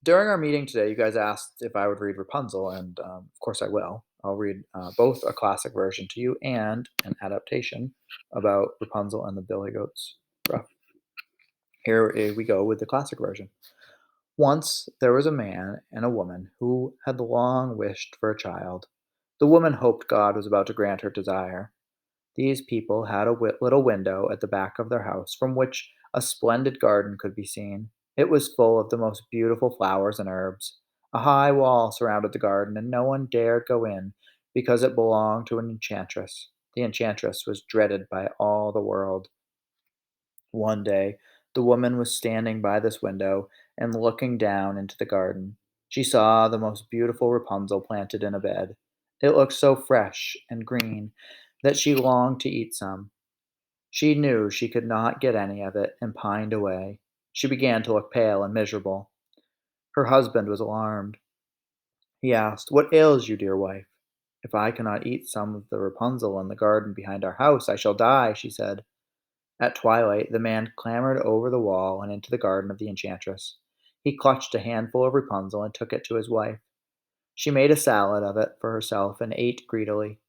During our meeting today, you guys asked if I would read Rapunzel, and of course I will. I'll read both a classic version to you and an adaptation about Rapunzel and the Billy Goats. Gruff. Here we go with the classic version. Once there was a man and a woman who had long wished for a child. The woman hoped God was about to grant her desire. These people had a little window at the back of their house from which a splendid garden could be seen. It was full of the most beautiful flowers and herbs. A high wall surrounded the garden, and no one dared go in because it belonged to an enchantress. The enchantress was dreaded by all the world. One day, the woman was standing by this window and looking down into the garden. She saw the most beautiful Rapunzel planted in a bed. It looked so fresh and green that she longed to eat some. She knew she could not get any of it and pined away. She began to look pale and miserable. Her husband was alarmed. He asked, "What ails you, dear wife?" "If I cannot eat some of the Rapunzel in the garden behind our house, I shall die," she said. At twilight, the man clambered over the wall and into the garden of the enchantress. He clutched a handful of Rapunzel and took it to his wife. She made a salad of it for herself and ate greedily.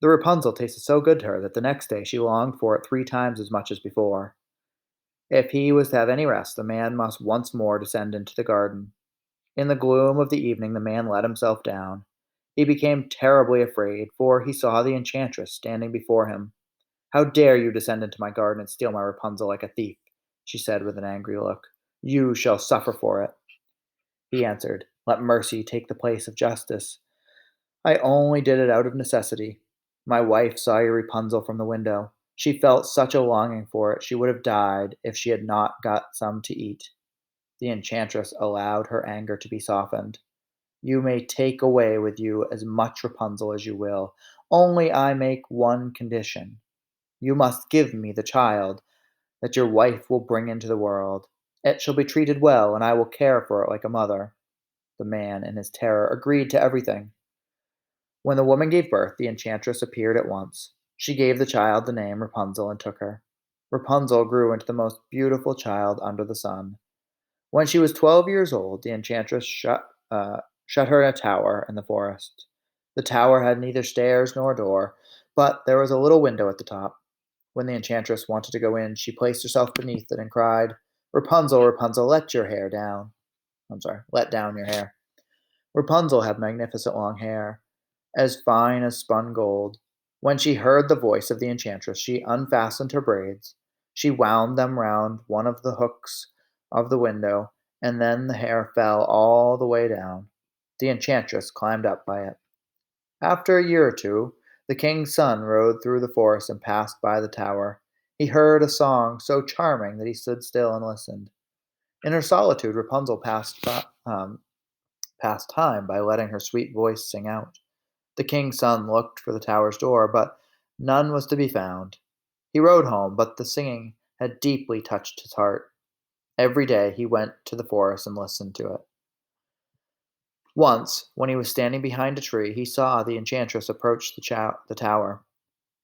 The Rapunzel tasted so good to her that the next day she longed for it 3 times as much as before. If he was to have any rest, the man must once more descend into the garden. In the gloom of the evening, the man let himself down. He became terribly afraid, for he saw the enchantress standing before him. "How dare you descend into my garden and steal my Rapunzel like a thief?" she said with an angry look. "You shall suffer for it." He answered, "Let mercy take the place of justice. I only did it out of necessity. My wife saw your Rapunzel from the window. She felt such a longing for it, she would have died if she had not got some to eat." The enchantress allowed her anger to be softened. "You may take away with you as much Rapunzel as you will, only I make one condition. You must give me the child that your wife will bring into the world. It shall be treated well, and I will care for it like a mother." The man, in his terror, agreed to everything. When the woman gave birth, the enchantress appeared at once. She gave the child the name Rapunzel and took her. Rapunzel grew into the most beautiful child under the sun. When she was 12 years old, the enchantress shut her in a tower in the forest. The tower had neither stairs nor door, but there was a little window at the top. When the enchantress wanted to go in, she placed herself beneath it and cried, "Rapunzel, Rapunzel, let your hair down." I'm sorry, let down your hair. Rapunzel had magnificent long hair, as fine as spun gold. When she heard the voice of the enchantress, she unfastened her braids. She wound them round one of the hooks of the window, and then the hair fell all the way down. The enchantress climbed up by it. After a year or two, the king's son rode through the forest and passed by the tower. He heard a song so charming that he stood still and listened. In her solitude, Rapunzel passed time by letting her sweet voice sing out. The king's son looked for the tower's door, but none was to be found. He rode home, but the singing had deeply touched his heart. Every day he went to the forest and listened to it. Once, when he was standing behind a tree, he saw the enchantress approach the tower.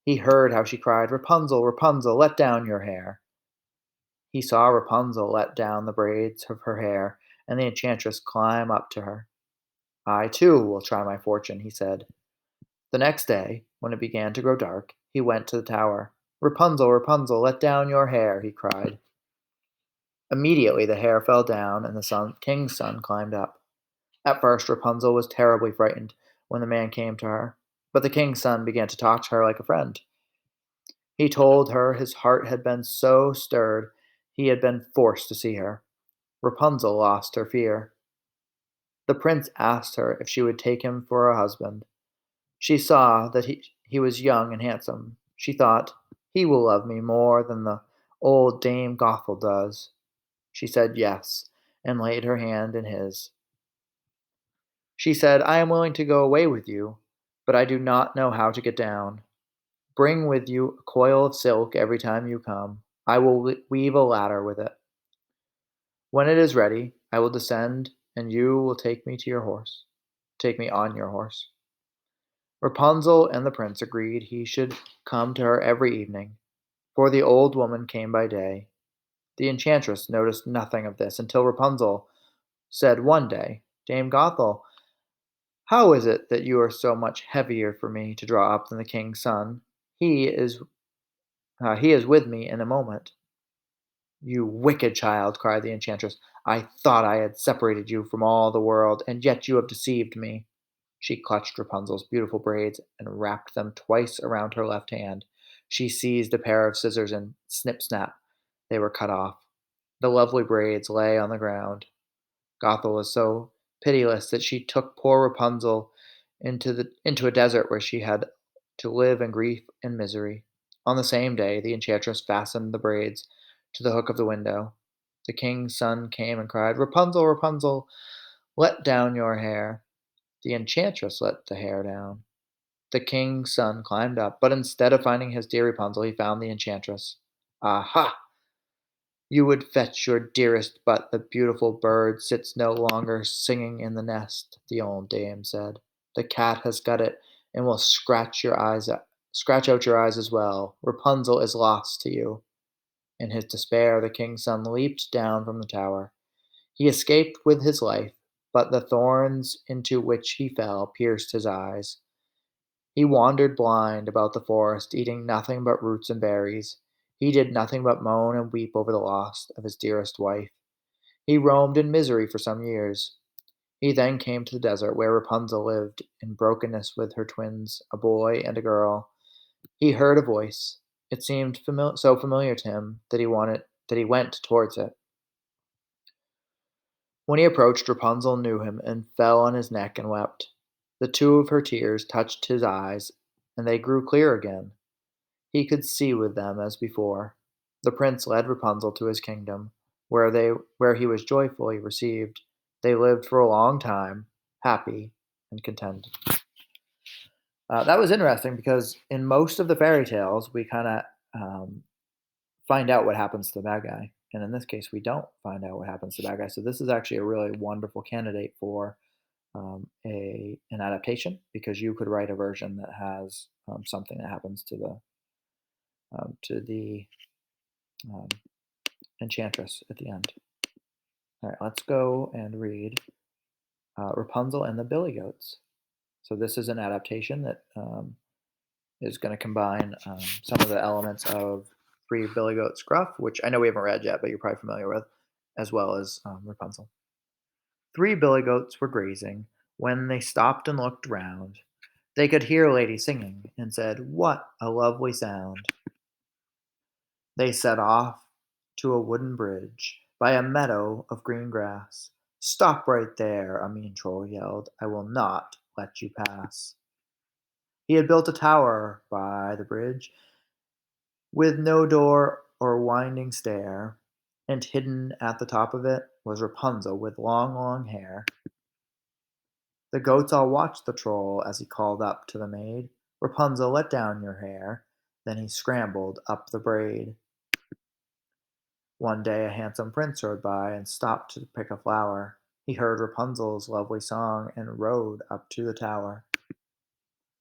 He heard how she cried, "Rapunzel, Rapunzel, let down your hair." He saw Rapunzel let down the braids of her hair, and the enchantress climb up to her. "I, too, will try my fortune," he said. The next day, when it began to grow dark, he went to the tower. "Rapunzel, Rapunzel, let down your hair," he cried. Immediately the hair fell down, and the king's son climbed up. At first Rapunzel was terribly frightened when the man came to her, but the king's son began to talk to her like a friend. He told her his heart had been so stirred he had been forced to see her. Rapunzel lost her fear. The prince asked her if she would take him for a husband. She saw that he was young and handsome. She thought, "He will love me more than the old Dame Gothel does." She said yes, and laid her hand in his. She said, "I am willing to go away with you, but I do not know how to get down. Bring with you a coil of silk every time you come. I will weave a ladder with it. When it is ready, I will descend, and you will take me to your horse. Take me on your horse." Rapunzel and the prince agreed he should come to her every evening, for the old woman came by day. The enchantress noticed nothing of this until Rapunzel said one day, "Dame Gothel, how is it that you are so much heavier for me to draw up than the king's son? He is he is with me in a moment." "You wicked child," cried the enchantress. "I thought I had separated you from all the world, and yet you have deceived me." She clutched Rapunzel's beautiful braids and wrapped them twice around her left hand. She seized a pair of scissors and snip snap, they were cut off. The lovely braids lay on the ground. Gothel was so pitiless that she took poor Rapunzel into a desert where she had to live in grief and misery. On the same day, the enchantress fastened the braids to the hook of the window. The king's son came and cried, "Rapunzel, Rapunzel, let down your hair." The enchantress let the hair down. The king's son climbed up, but instead of finding his dear Rapunzel, he found the enchantress. "Aha! You would fetch your dearest, but the beautiful bird sits no longer singing in the nest," the old dame said. "The cat has got it, and will scratch out your eyes as well. Rapunzel is lost to you." In his despair, the king's son leaped down from the tower. He escaped with his life, but the thorns into which he fell pierced his eyes. He wandered blind about the forest, eating nothing but roots and berries. He did nothing but moan and weep over the loss of his dearest wife. He roamed in misery for some years. He then came to the desert where Rapunzel lived in brokenness with her twins, a boy and a girl. He heard a voice. It seemed so familiar to him that he went towards it. When he approached, Rapunzel knew him and fell on his neck and wept. The two of her tears touched his eyes, and they grew clear again. He could see with them as before. The prince led Rapunzel to his kingdom, where he was joyfully received. They lived for a long time, happy and content. That was interesting because in most of the fairy tales, we kind of find out what happens to the bad guy, and in this case, we don't find out what happens to the bad guy. So this is actually a really wonderful candidate for a an adaptation because you could write a version that has something that happens to the um, enchantress at the end. All right, let's go and read Rapunzel and the Billy Goats. So this is an adaptation that is going to combine some of the elements of Three Billy Goats Gruff, which I know we haven't read yet, but you're probably familiar with, as well as Rapunzel. Three billy goats were grazing. When they stopped and looked round, they could hear a lady singing, and said, "What a lovely sound!" They set off to a wooden bridge by a meadow of green grass. "Stop right there," a mean troll yelled. "I will not let you pass." He had built a tower by the bridge, with no door or winding stair, and hidden at the top of it was Rapunzel with long, long hair. The goats all watched the Troll as he called up to the maid, "Rapunzel, let down your hair." Then he scrambled up the braid. One day a handsome prince rode by and stopped to pick a flower. He heard Rapunzel's lovely song and rode up to the tower.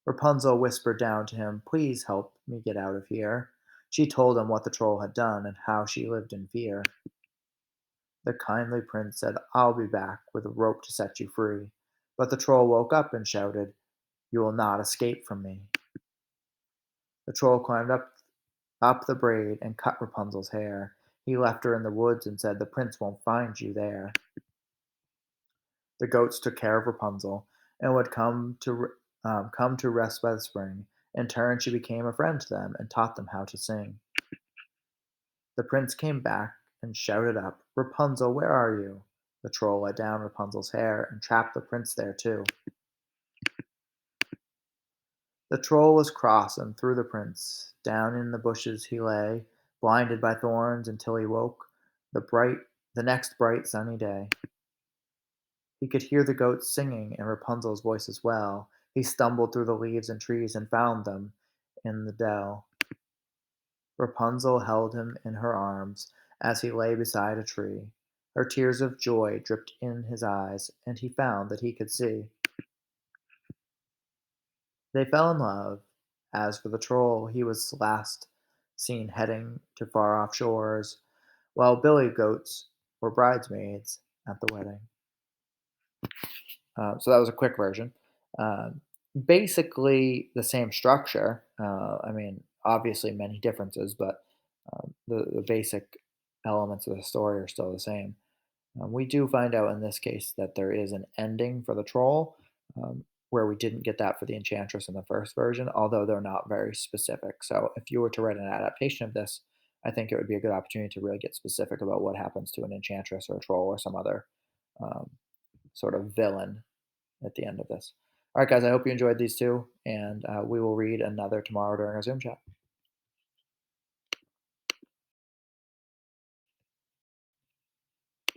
Rapunzel whispered down to him, "Please help me get out of here." She told him what the Troll had done and how she lived in fear. The kindly prince said, "I'll be back with a rope to set you free." But the Troll woke up and shouted, "You will not escape from me." The Troll climbed up the braid and cut Rapunzel's hair. He left her in the woods and said, "The prince won't find you there." The goats took care of Rapunzel and would come to rest by the spring. In turn, she became a friend to them and taught them how to sing. The prince came back and shouted up, "Rapunzel, where are you?" The Troll let down Rapunzel's hair and trapped the prince there too. The Troll was cross and threw the prince. Down in the bushes he lay, blinded by thorns until he woke the next bright sunny day. He could hear the goats singing and Rapunzel's voice as well. He stumbled through the leaves and trees and found them in the dell. Rapunzel held him in her arms as he lay beside a tree. Her tears of joy dripped in his eyes, and he found that he could see. They fell in love. As for the Troll, he was last seen heading to far off shores, while billy goats were bridesmaids at the wedding. So that was a quick version. Um, Basically the same structure. I mean, obviously many differences, but the basic elements of the story are still the same. We do find out in this case that there is an ending for the troll, where we didn't get that for the enchantress in the first version, although they're not very specific. So if you were to write an adaptation of this, I think it would be a good opportunity to really get specific about what happens to an enchantress or a troll or some other um, sort of villain at the end of this. All right, guys, I hope you enjoyed these two, and we will read another tomorrow during our Zoom chat.